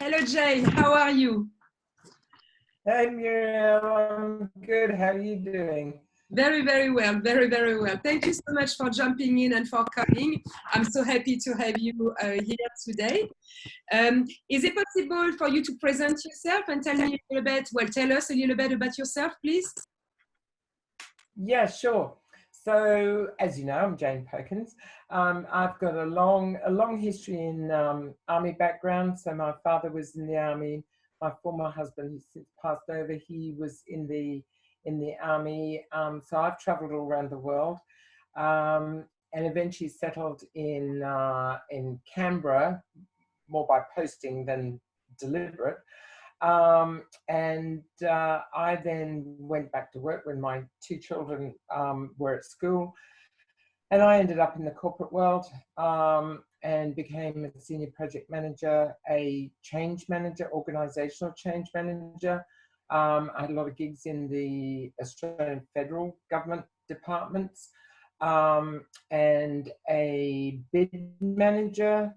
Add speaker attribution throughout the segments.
Speaker 1: Hello, Jane. How are you?
Speaker 2: Hey Muriel, I'm good. How are you doing?
Speaker 1: Very, very well. Very, very well. Thank you so much for jumping in and for coming. I'm so happy to have you here today. Is it possible for you to present yourself and tell me a little bit, well, tell us a little bit about yourself, please?
Speaker 2: Yeah, sure. So, as you know, I'm Jane Perkins. I've got a long history in army background. So my father was in the army. My former husband, who's since passed over, he was in the army. So I've travelled all around the world, and eventually settled in Canberra, more by posting than deliberate. I then went back to work when my two children were at school, and I ended up in the corporate world and became a senior project manager, a change manager, organizational change manager. I had a lot of gigs in the Australian federal government departments, and a bid manager,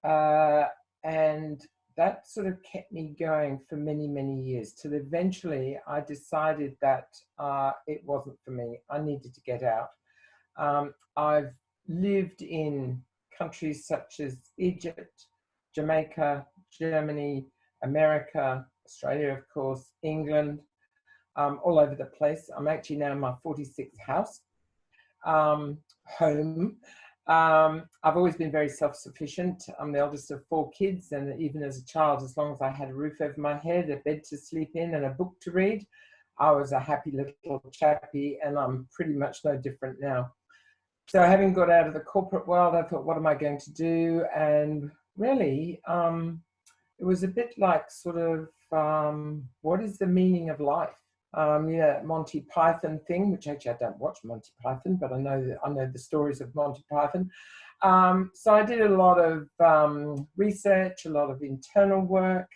Speaker 2: and that sort of kept me going for many, many years, till eventually I decided that it wasn't for me. I needed to get out. I've lived in countries such as Egypt, Jamaica, Germany, America, Australia, of course, England, all over the place. I'm actually now in my 46th house, home. I've always been very self-sufficient. I'm the eldest of 4 kids, and even as a child, as long as I had a roof over my head, a bed to sleep in, and a book to read, I was a happy little chappy, and I'm pretty much no different now. So having got out of the corporate world, I thought, what am I going to do? And really, it was a bit like sort of, what is the meaning of life? Monty Python thing, which actually I don't watch Monty Python, but I know the stories of Monty Python. So I did a lot of research, a lot of internal work,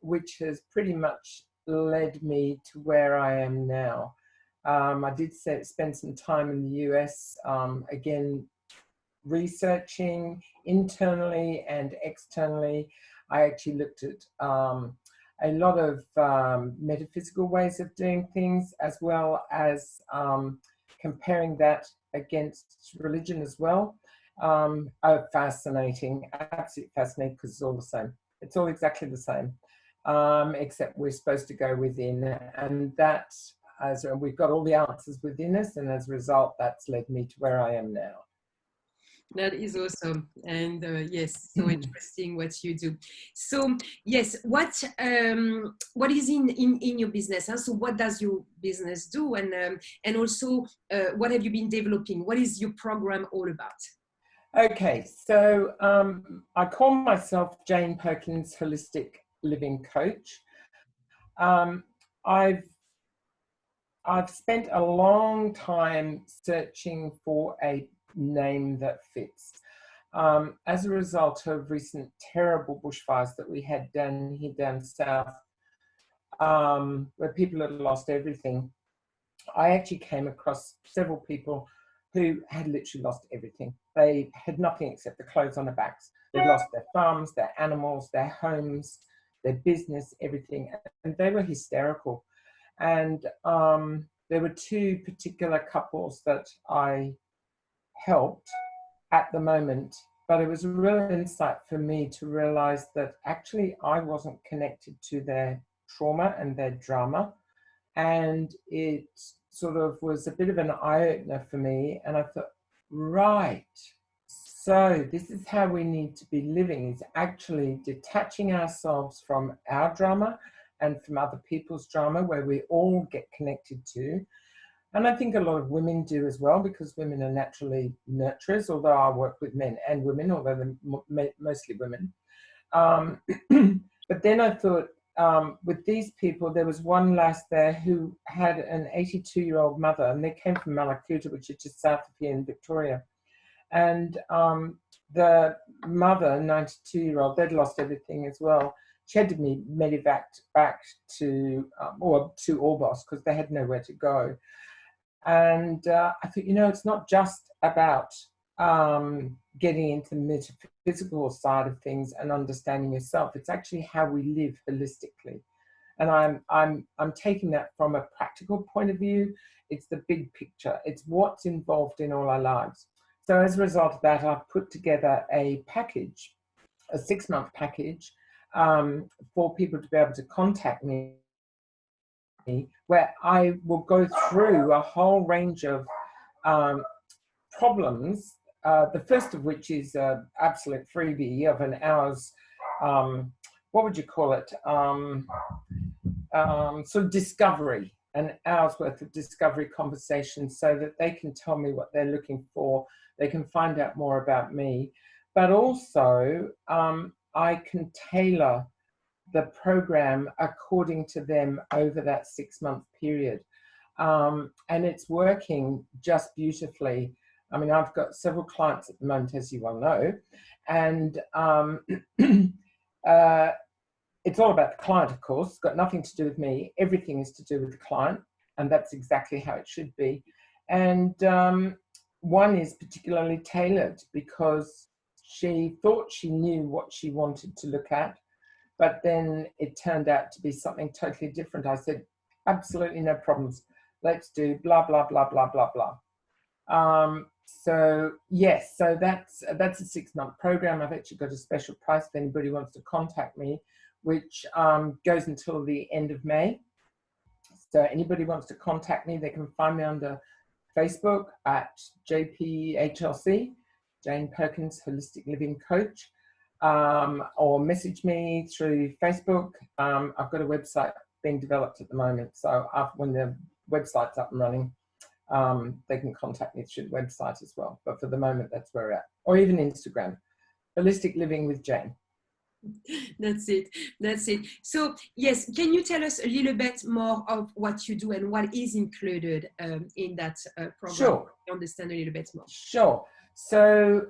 Speaker 2: which has pretty much led me to where I am now. I did spend some time in the US, again, researching internally and externally. I actually looked at a lot of metaphysical ways of doing things, as well as comparing that against religion as well. Fascinating, absolutely fascinating, because it's all the same. It's all exactly the same, except we're supposed to go within, and we've got all the answers within us, and as a result, that's led me to where I am now.
Speaker 1: That is awesome, and yes, so interesting what you do. So yes, what is in your business? Huh? So what does your business do, and also what have you been developing? What is your program all about?
Speaker 2: Okay, so I call myself Jane Perkins Holistic Living Coach. I've spent a long time searching for a name that fits. As a result of recent terrible bushfires that we had down south, where people had lost everything, I actually came across several people who had literally lost everything. They had nothing except the clothes on their backs. They'd lost their farms, their animals, their homes, their business, everything, and they were hysterical. And there were 2 particular couples that I helped at the moment, but it was a real insight for me to realize that actually I wasn't connected to their trauma and their drama, and it sort of was a bit of an eye-opener for me. And I thought, right, so this is how we need to be living, is actually detaching ourselves from our drama and from other people's drama, where we all get connected to. And I think a lot of women do as well, because women are naturally nurturers, although I work with men and women, although they're mostly women. But then I thought, with these people, there was one lass there who had an 82-year-old mother, and they came from Malakuta, which is just south of here in Victoria. And the mother, 92-year-old, they'd lost everything as well. She had to be medevaced back to Orbost, because they had nowhere to go. And I thought, it's not just about getting into the metaphysical side of things and understanding yourself. It's actually how we live holistically. And I'm taking that from a practical point of view. It's the big picture. It's what's involved in all our lives. So as a result of that, I've put together a package, a 6-month package, for people to be able to contact me, where I will go through a whole range of problems. The first of which is an absolute freebie of an hour's, what would you call it? Sort of discovery, an hour's worth of discovery conversation, so that they can tell me what they're looking for. They can find out more about me, but also I can tailor the program according to them over that 6-month period. And it's working just beautifully. I mean, I've got several clients at the moment, as you well know, and it's all about the client, of course. It's got nothing to do with me. Everything is to do with the client, and that's exactly how it should be. And one is particularly tailored because she thought she knew what she wanted to look at, but then it turned out to be something totally different. I said, absolutely no problems. Let's do blah, blah, blah, blah, blah, blah. So yes, so that's a 6-month program. I've actually got a special price if anybody wants to contact me, which goes until the end of May. So anybody wants to contact me, they can find me under Facebook at JPHLC, Jane Perkins Holistic Living Coach, or message me through Facebook. I've got a website being developed at the moment, so when the website's up and running, they can contact me through the website as well. But for the moment, that's where we're at. Or even Instagram, Holistic Living with Jane.
Speaker 1: That's it. That's it. So yes, can you tell us a little bit more of what you do and what is included in that program?
Speaker 2: Sure.
Speaker 1: To understand a little bit more.
Speaker 2: Sure. So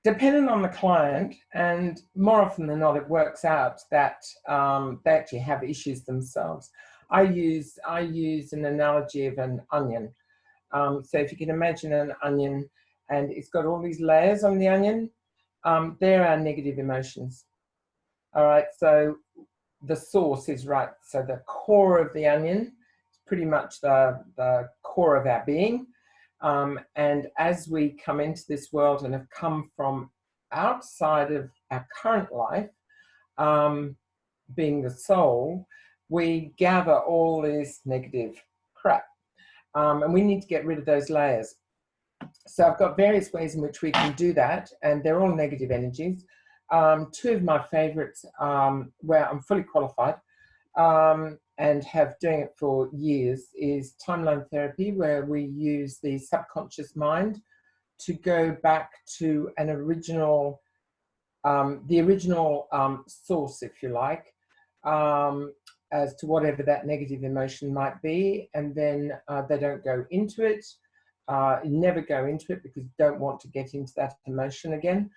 Speaker 2: depending on the client, and more often than not, it works out that they actually have issues themselves. I use an analogy of an onion. So if you can imagine an onion, and it's got all these layers on the onion, there are negative emotions. All right, so the source is right. So the core of the onion is pretty much the core of our being. And as we come into this world and have come from outside of our current life, being the soul, we gather all this negative crap. And we need to get rid of those layers. So I've got various ways in which we can do that, and they're all negative energies. Two of my favorites, where I'm fully qualified and have doing it for years, is timeline therapy, where we use the subconscious mind to go back to an original, the original source, if you like, as to whatever that negative emotion might be, and then they don't go into it. Never go into it because you don't want to get into that emotion again.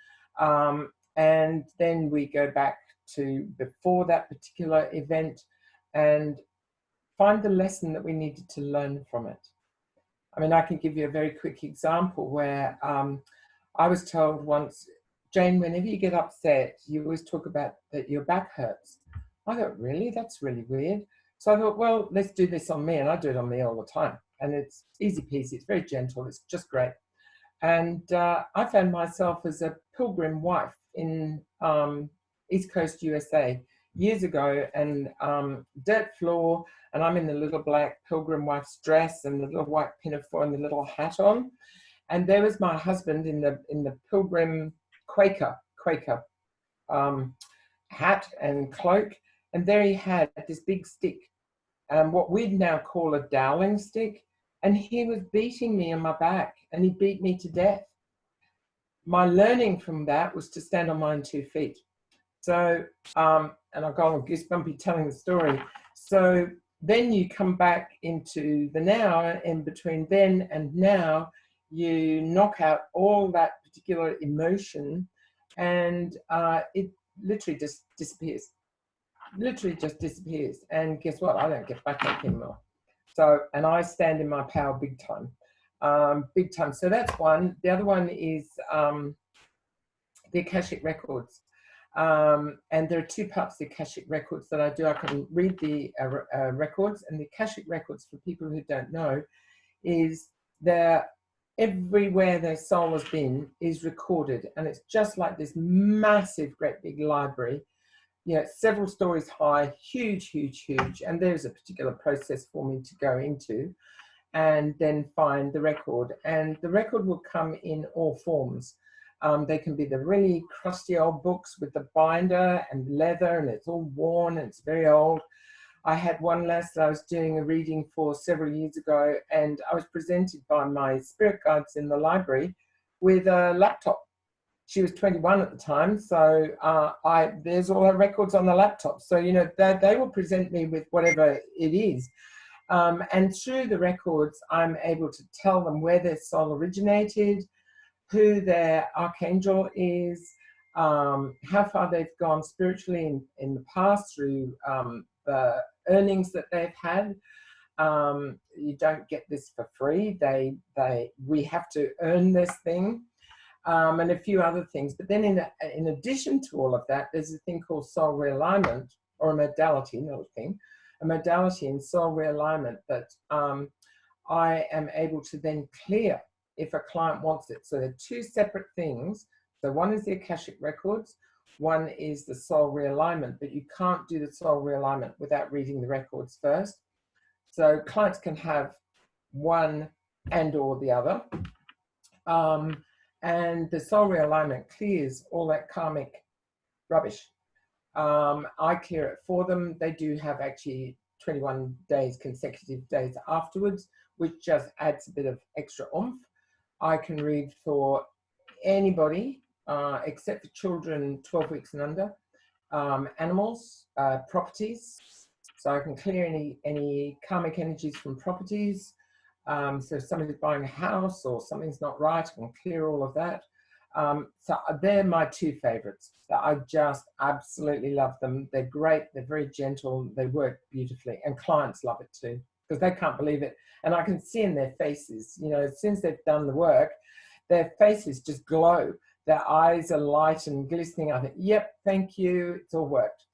Speaker 2: And then we go back to before that particular event and find the lesson that we needed to learn from it. I mean, I can give you a very quick example where I was told once, Jane, whenever you get upset, you always talk about that your back hurts. I thought, really? That's really weird. So I thought, well, let's do this on me. And I do it on me all the time. And it's easy peasy. It's very gentle. It's just great. And I found myself as a pilgrim wife in East Coast USA years ago, and dirt floor, and I'm in the little black pilgrim wife's dress and the little white pinafore and the little hat on. And there was my husband in the pilgrim Quaker hat and cloak. And there he had this big stick, what we'd now call a dowling stick. And he was beating me on my back, and he beat me to death. My learning from that was to stand on my own 2 feet. So, and I'll go on goosebumpy telling the story. So then you come back into the now, and between then and now, you knock out all that particular emotion, and it literally just disappears. Literally just disappears. And guess what? I don't get back up anymore. So, and I stand in my power big time. big time. So that's one. The other one is the Akashic Records. And there are two parts of the Akashic Records that I do. I can read the records, and the Akashic Records, for people who don't know, is they're everywhere their soul has been is recorded, and it's just like this massive, great big library. You know, several stories high, huge, huge, huge. And there's a particular process for me to go into and then find the record. And the record will come in all forms. They can be the really crusty old books with the binder and leather, and it's all worn and it's very old. I had one lass that I was doing a reading for several years ago, and I was presented by my spirit guides in the library with a laptop. She was 21 at the time, so there's all her records on the laptop. So, you know, they will present me with whatever it is. And through the records, I'm able to tell them where their soul originated, who their archangel is, how far they've gone spiritually in the past through the earnings that they've had. You don't get this for free. We have to earn this thing, and a few other things. But then in addition to all of that, there's a thing called soul realignment, or a modality, not a thing, a modality in soul realignment that I am able to then clear if a client wants it. So they're two separate things. So one is the Akashic Records, one is the soul realignment, but you can't do the soul realignment without reading the records first. So clients can have one and or the other. And the soul realignment clears all that karmic rubbish. I clear it for them. They do have actually 21 days, consecutive days afterwards, which just adds a bit of extra oomph. I can read for anybody, except for children 12 weeks and under, animals, properties. So I can clear any karmic energies from properties. So if somebody's buying a house or something's not right, I can clear all of that. So they're my two favorites. I just absolutely love them. They're great. They're very gentle. They work beautifully. And clients love it too, because they can't believe it. And I can see in their faces, you know, as soon as they've done the work, their faces just glow. Their eyes are light and glistening. I think, yep, thank you. It's all worked.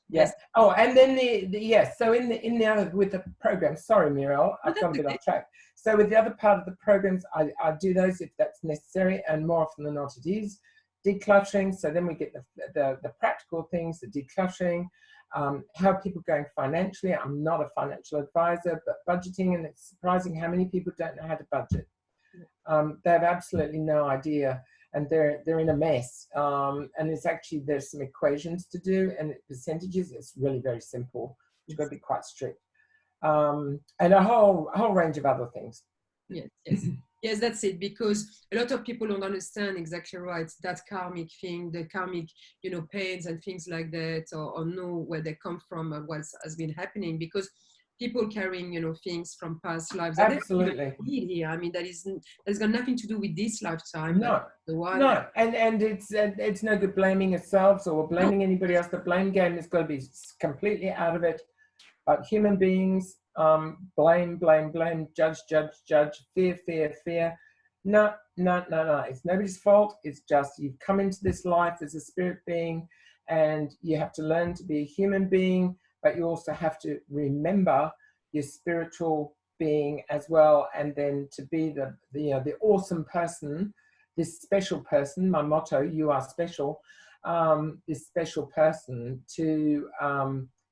Speaker 2: Yes. Oh, and then yes. So in the other, with the program, sorry, Muriel, I've gone a bit off track. So with the other part of the programs, I do those if that's necessary, and more often than not it is. Decluttering. So then we get the practical things, the decluttering, how people are going financially. I'm not a financial advisor, but budgeting, and it's surprising how many people don't know how to budget. They have absolutely no idea. And they're in a mess, and it's actually, there's some equations to do, and percentages. It's really very simple. You've got to be quite strict, and a whole range of other things.
Speaker 1: Yes, that's it. Because a lot of people don't understand exactly right that karmic thing, the karmic, you know, pains and things like that, or know where they come from, or what has been happening. Because people carrying, you know, things from past lives.
Speaker 2: Absolutely.
Speaker 1: Here. I mean, that's got nothing to do with this lifetime.
Speaker 2: No, no, and it's no good blaming yourselves or blaming anybody else. The blame game is going to be completely out of it. But human beings, blame, judge, fear. No. It's nobody's fault. It's just you've come into this life as a spirit being, and you have to learn to be a human being. But you also have to remember your spiritual being as well, and then to be the awesome person, this special person. My motto: you are special. This special person to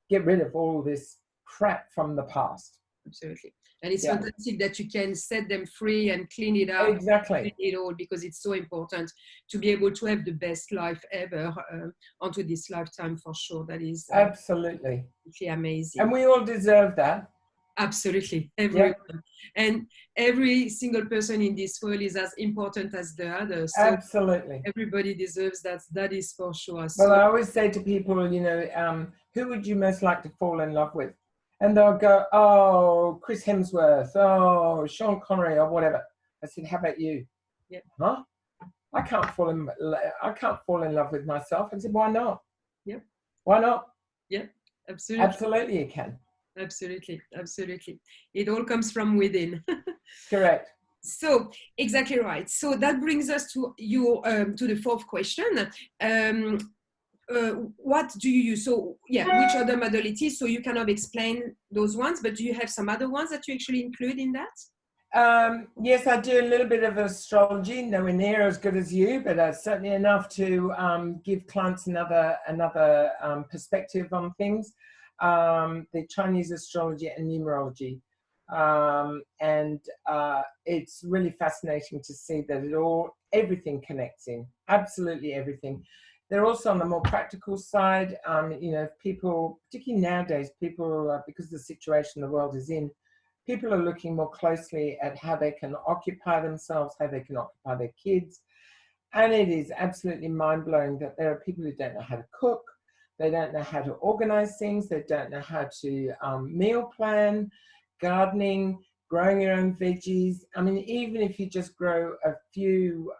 Speaker 2: get rid of all this crap from the past.
Speaker 1: Absolutely, and it's fantastic that you can set them free and clean it up.
Speaker 2: Exactly,
Speaker 1: clean it all, because it's so important to be able to have the best life ever onto this lifetime, for sure. That is
Speaker 2: absolutely
Speaker 1: amazing,
Speaker 2: and we all deserve that.
Speaker 1: Absolutely, everyone. And every single person in this world is as important as the other. So
Speaker 2: absolutely,
Speaker 1: everybody deserves that. That is for sure.
Speaker 2: Well,
Speaker 1: so,
Speaker 2: I always say to people, you know, who would you most like to fall in love with? And they'll go, oh, Chris Hemsworth, oh, Sean Connery, or whatever. I said, how about you?
Speaker 1: Yeah.
Speaker 2: Huh? I can't fall in love with myself. I said, why not?
Speaker 1: Yeah.
Speaker 2: Why not?
Speaker 1: Yeah, absolutely.
Speaker 2: Absolutely, you can.
Speaker 1: Absolutely. It all comes from within.
Speaker 2: Correct.
Speaker 1: So exactly right. So that brings us to your to the fourth question. Um, what do you use? So yeah, which other modalities? So you kind of explain those ones, but do you have some other ones that you actually include in that?
Speaker 2: Yes, I do a little bit of astrology, nowhere near as good as you, but certainly enough to give clients another perspective on things. The Chinese astrology and numerology, and it's really fascinating to see that everything connects in, absolutely everything. They're also on the more practical side. People, particularly nowadays, people because of the situation the world is in, people are looking more closely at how they can occupy themselves, how they can occupy their kids. And it is absolutely mind-blowing that there are people who don't know how to cook, they don't know how to organize things, they don't know how to meal plan, gardening, growing your own veggies. I mean, even if you just grow a few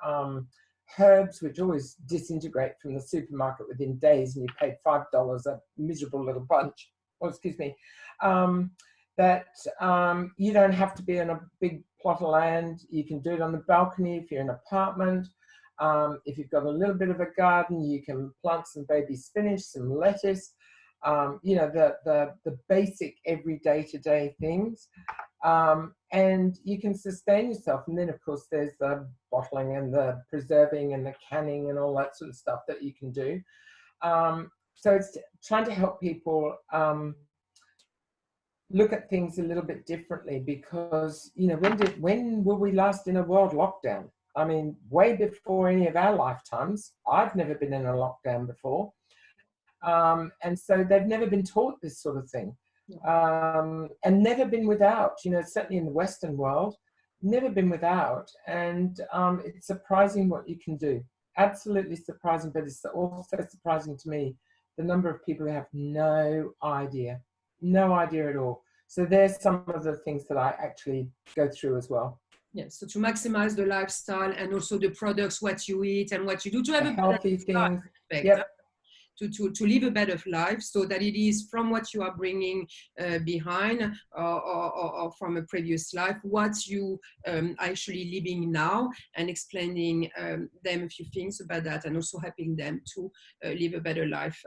Speaker 2: herbs, which always disintegrate from the supermarket within days, and you paid $5 a miserable little bunch, or excuse me, that you don't have to be in a big plot of land. You can do it on the balcony if you're in an apartment. If you've got a little bit of a garden, you can plant some baby spinach, some lettuce, the basic every day-to-day things. And you can sustain yourself. And then, of course, there's the bottling and the preserving and the canning and all that sort of stuff that you can do. So it's trying to help people look at things a little bit differently, because when were we last in a world lockdown? I mean, way before any of our lifetimes. I've never been in a lockdown before, and so they've never been taught this sort of thing, and never been without. Certainly in the Western world, never been without, and it's surprising what you can do. Absolutely surprising, but it's also surprising to me the number of people who have no idea at all. So there's some of the things that I actually go through as well.
Speaker 1: Yes, so to maximize the lifestyle and also the products, what you eat and what you do to have a
Speaker 2: healthy things.
Speaker 1: Yep. To live a better life, so that it is from what you are bringing behind, or from a previous life, what you actually living now, and explaining them a few things about that, and also helping them to live a better life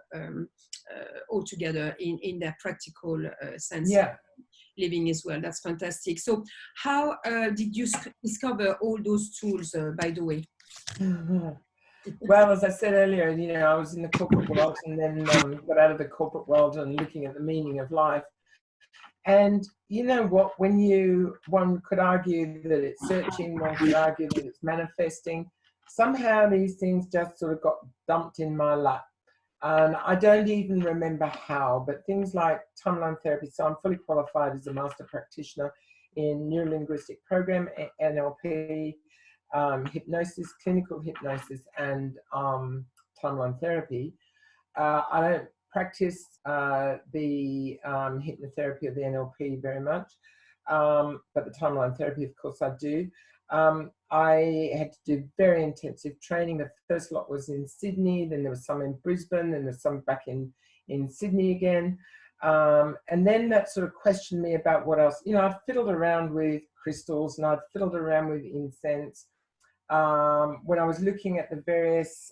Speaker 1: altogether in their practical sense.
Speaker 2: Yeah.
Speaker 1: Living as well. That's fantastic. So how did you discover all those tools, by the way?
Speaker 2: Well, as I said earlier, I was in the corporate world, and then got out of the corporate world and looking at the meaning of life. And you know what, one could argue that it's searching, one could argue that it's manifesting. Somehow these things just sort of got dumped in my lap. And I don't even remember how, but things like timeline therapy. So I'm fully qualified as a master practitioner in neurolinguistic program, NLP, hypnosis, clinical hypnosis, and timeline therapy. I don't practice the hypnotherapy or the NLP very much, but the timeline therapy, of course, I do. I had to do very intensive training. The first lot was in Sydney, then there was some in Brisbane, then there's some back in Sydney again. And then that sort of questioned me about what else. I'd fiddled around with crystals, and I'd fiddled around with incense. When I was looking at the various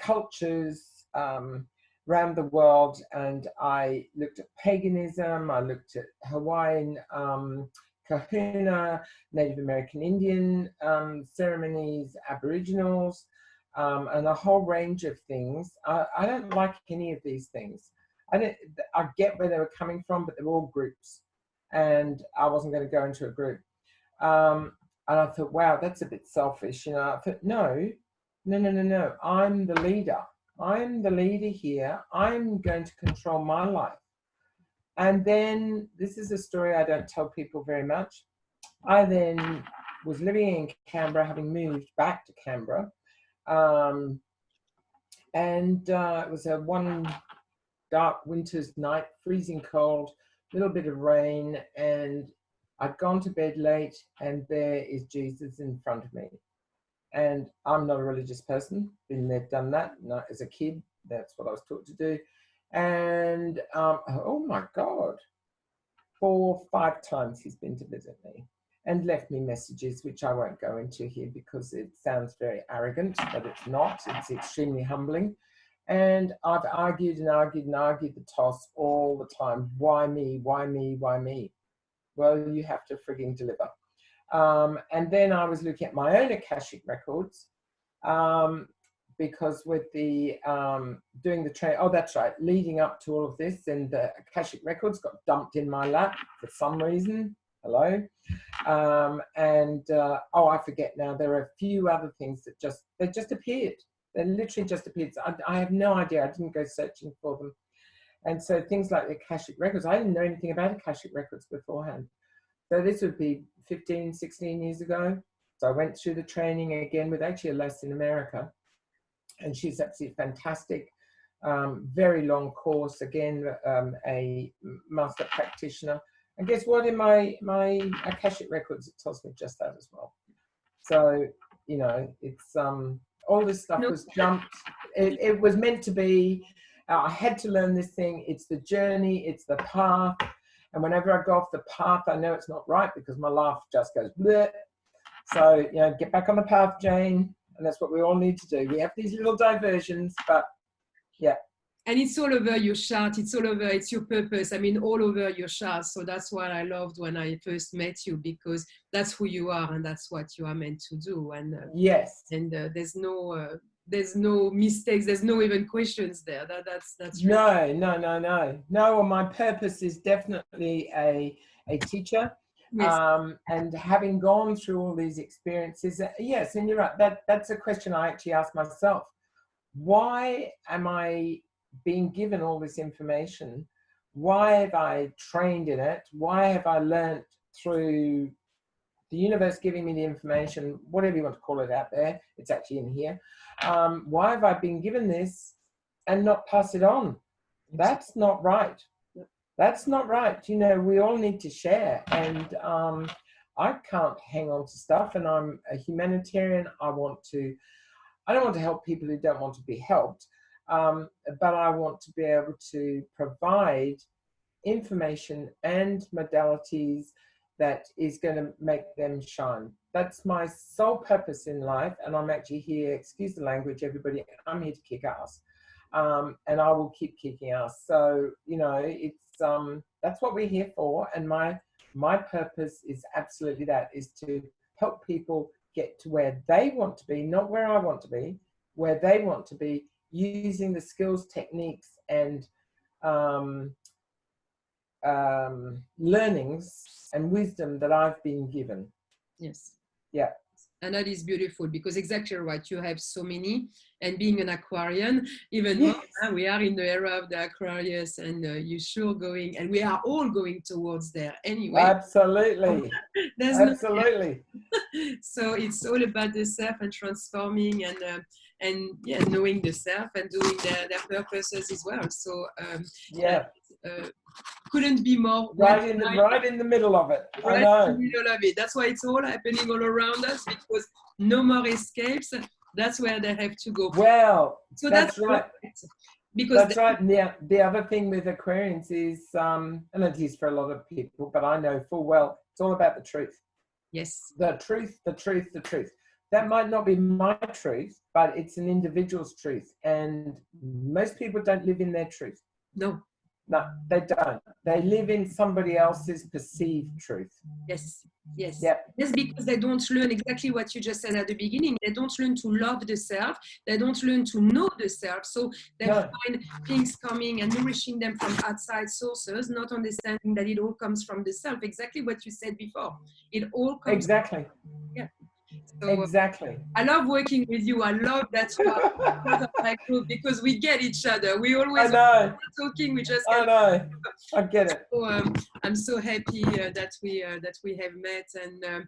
Speaker 2: cultures around the world, and I looked at paganism, I looked at Hawaiian kahuna, Native American Indian ceremonies, Aboriginals, and a whole range of things. I don't like any of these things. I get where they were coming from, but they're all groups, and I wasn't going to go into a group. And I thought, wow, that's a bit selfish. I thought, no. I'm the leader. I'm the leader here. I'm going to control my life. And then, this is a story I don't tell people very much. I then was living in Canberra, having moved back to Canberra. And it was a one dark winter's night, freezing cold, little bit of rain, and I'd gone to bed late, and there is Jesus in front of me. And I'm not a religious person, been there, done that. No, as a kid, that's what I was taught to do. And oh my God, 4 or 5 times he's been to visit me. and left me messages, which I won't go into here because it sounds very arrogant, but it's not. It's extremely humbling. And I've argued and argued and argued the toss all the time. Why me? Why me? Why me? Well, you have to frigging deliver. And then I was looking at my own Akashic records, because with the doing the train, oh, that's right, leading up to all of this, and the Akashic records got dumped in my lap for some reason. Hello. Oh, I forget now. There are a few other things that just appeared. They literally just appeared. I have no idea. I didn't go searching for them. And so things like the Akashic records, I didn't know anything about Akashic records beforehand. So this would be 15, 16 years ago. So I went through the training again with actually a less in America. And she's absolutely fantastic. Very long course, again, a master practitioner. And guess what? In my Akashic records, it tells me just that as well. So, you know, it's all this stuff was jumped. It was meant to be. I had to learn this thing. It's the journey. It's the path. And whenever I go off the path, I know it's not right because my life just goes bleh. So, you know, get back on the path, Jane. And that's what we all need to do. We have these little diversions, but yeah.
Speaker 1: And it's all over your chart. It's all over, it's your purpose. I mean, all over your chart. So that's what I loved when I first met you, because that's who you are and that's what you are meant to do. And
Speaker 2: yes.
Speaker 1: And there's no mistakes. There's no even questions there. That's
Speaker 2: really no. Well, my purpose is definitely a teacher. Yes. And having gone through all these experiences, yes, and you're right. That's a question I actually ask myself. Why am I being given all this information? Why have I trained in it? Why have I learned through the universe giving me the information, whatever you want to call it out there? It's actually in here. Why have I been given this and not pass it on? That's not right. That's not right. You know, we all need to share. And I can't hang on to stuff. And I'm a humanitarian. I don't want to help people who don't want to be helped. But I want to be able to provide information and modalities that is going to make them shine. That's my sole purpose in life. And I'm actually here, excuse the language, everybody, I'm here to kick ass. And I will keep kicking ass. So, you know, it's that's what we're here for. And my purpose is absolutely that, is to help people get to where they want to be, not where I want to be, where they want to be, using the skills, techniques, and learnings and wisdom that I've been given.
Speaker 1: Yes.
Speaker 2: Yeah.
Speaker 1: And that is beautiful, because exactly right, you have so many. And being an Aquarian, even yes. We are in the era of the Aquarius, and you're sure going, and we are all going towards there anyway.
Speaker 2: Absolutely. Absolutely.
Speaker 1: So it's all about the self and transforming and yeah, knowing the self and doing their purposes as well. So
Speaker 2: yeah.
Speaker 1: Couldn't be more
Speaker 2: right in the middle of it.
Speaker 1: Right
Speaker 2: I know.
Speaker 1: in the middle of it. That's why it's all happening all around us, because no more escapes. That's where they have to go.
Speaker 2: Well,
Speaker 1: so
Speaker 2: that's right.
Speaker 1: Because
Speaker 2: that's right. Yeah. The other thing with Aquarians is, and it is for a lot of people, but I know full well, it's all about the truth.
Speaker 1: Yes.
Speaker 2: The truth. That might not be my truth, but it's an individual's truth. And most people don't live in their truth. No, they don't. They live in somebody else's perceived truth.
Speaker 1: Yes.
Speaker 2: Yep.
Speaker 1: Yes, because they don't learn exactly what you just said at the beginning. They don't learn to love the self. They don't learn to know the self. So they find things coming and nourishing them from outside sources, not understanding that it all comes from the self. Exactly what you said before. It all comes.
Speaker 2: Exactly.
Speaker 1: Yeah. So,
Speaker 2: exactly.
Speaker 1: I love working with you. I love that you are part of my group, because we get each other. We always are talking. We just get.
Speaker 2: I know. I get it.
Speaker 1: So, I'm so happy that we have met. And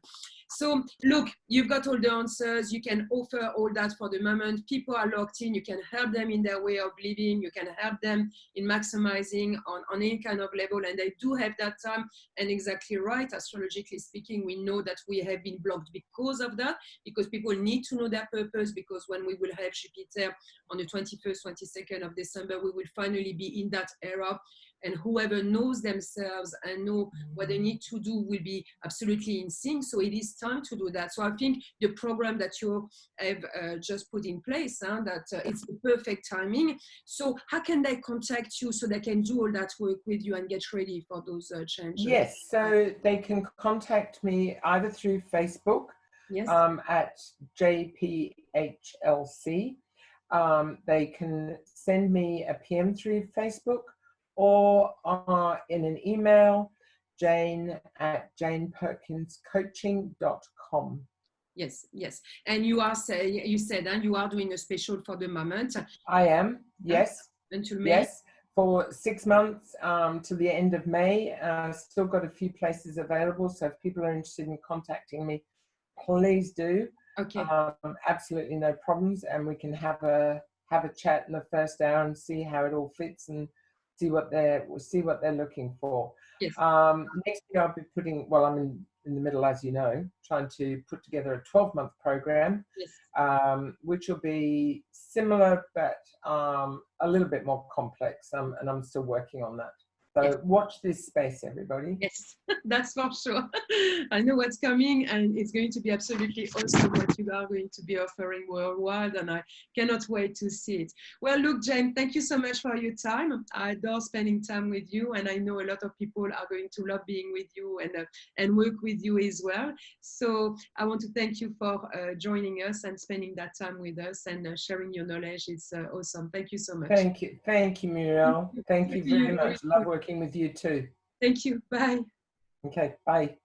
Speaker 1: so look, you've got all the answers. You can offer all that for the moment. People are locked in. You can help them in their way of living. You can help them in maximizing on any kind of level. And they do have that time. And exactly right, astrologically speaking, we know that we have been blocked because of that, because people need to know their purpose, because when we will have Jupiter on the 21st, 22nd of December, we will finally be in that era. and whoever knows themselves and know what they need to do will be absolutely in sync. So it is time to do that. So I think the program that you have just put in place, that it's the perfect timing. So how can they contact you so they can do all that work with you and get ready for those changes?
Speaker 2: Yes, so they can contact me either through Facebook,
Speaker 1: yes,
Speaker 2: at JPHLC. They can send me a PM through Facebook or in an email, jane@janeperkinscoaching.com.
Speaker 1: Yes, yes. And you said you are doing a special for the moment.
Speaker 2: I am, yes.
Speaker 1: Until May?
Speaker 2: Yes, for 6 months to the end of May. Still got a few places available, so if people are interested in contacting me, please do.
Speaker 1: Okay.
Speaker 2: Absolutely no problems, and we can have a chat in the first hour and see how it all fits and see what they're looking for.
Speaker 1: Yes.
Speaker 2: Next year I'll be putting, well, I'm in the middle, as you know, trying to put together a 12-month program,
Speaker 1: yes.
Speaker 2: which will be similar but a little bit more complex, and I'm still working on that. So
Speaker 1: yes.
Speaker 2: watch this space, everybody.
Speaker 1: Yes, that's for sure. I know what's coming, and it's going to be absolutely awesome what you are going to be offering worldwide, and I cannot wait to see it. Well, look, Jane, thank you so much for your time. I adore spending time with you, and I know a lot of people are going to love being with you and work with you as well. So I want to thank you for joining us and spending that time with us and sharing your knowledge. It's awesome. Thank you so much.
Speaker 2: Thank you, Muriel. Thank you very much. Love working with you too.
Speaker 1: Thank you. Bye.
Speaker 2: Okay, bye.